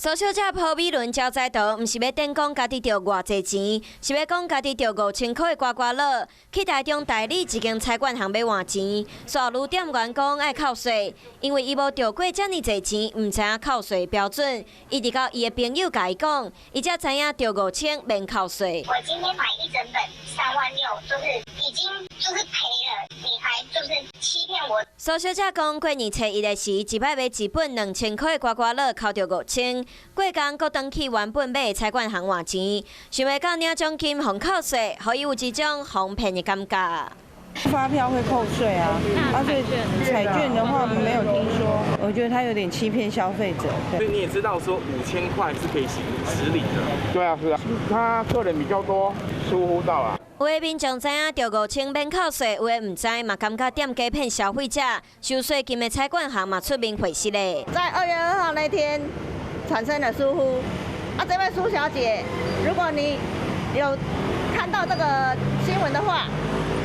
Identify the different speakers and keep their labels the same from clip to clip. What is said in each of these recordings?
Speaker 1: 苏小姐朴美伦交代道，毋是要等讲家己着偌济钱，是要讲家己着5000块的刮刮乐。去台中代理一间菜馆行要换钱，刷旅店员讲爱扣税，因为伊无着过遮尔济钱，毋知影扣税标准。一直到伊的朋友甲伊讲，伊才知影着5000免扣税。
Speaker 2: 我今天买一整本36000，就是已经赔了，你还欺骗我。
Speaker 1: 苏小姐讲，过年初一的时，一摆买一本2000块的刮刮乐，扣着5000。过工搁转去原本买的菜馆行换钱，想要到领奖金互扣税，互伊有一种哄骗的感觉。
Speaker 3: 发票会扣税啊，所以彩券的话没有听说，我觉得他有点欺骗消费者。
Speaker 4: 所以你也知道说5000块是可以实领的。
Speaker 5: 对啊，是啊，他客人比较多，疏忽到了。
Speaker 1: 有的民众知影着5000免扣税，有的唔知嘛，感觉店家骗消费者。收税金的菜馆行嘛出面回释咧。
Speaker 6: 在2月2号那天产生了疏忽，这位苏小姐，如果你有看到这个新闻的话，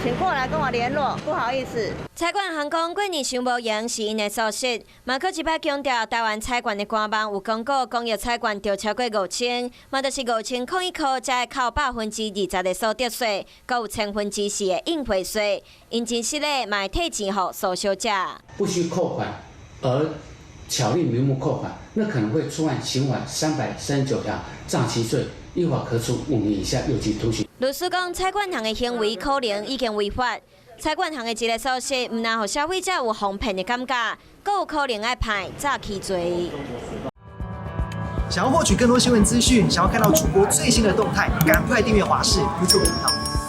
Speaker 6: 请过来跟我联络，不好意思。
Speaker 1: 菜馆行讲过年伤无闲是因的疏失，嘛搁一摆强调台湾菜馆的官网有公告，工业菜馆着超过5000，嘛就是5000扣一扣，才会扣20%的所得税，搁有4%的应费税。因真实咧，嘛会退钱予苏小姐。
Speaker 7: 不需扣款，而巧立名目扣款，那可能会触犯刑法339条诈欺罪，依法可处5年以下有期徒刑。
Speaker 1: 律师讲，菜馆行的行为可能已经违法。菜馆行的一个疏失，唔但互消费者有哄骗的感觉，更有可能爱判诈欺罪。
Speaker 8: 想要获取更多新闻资讯，想要看到主播最新的动态，赶快订阅华视 YouTube 频道。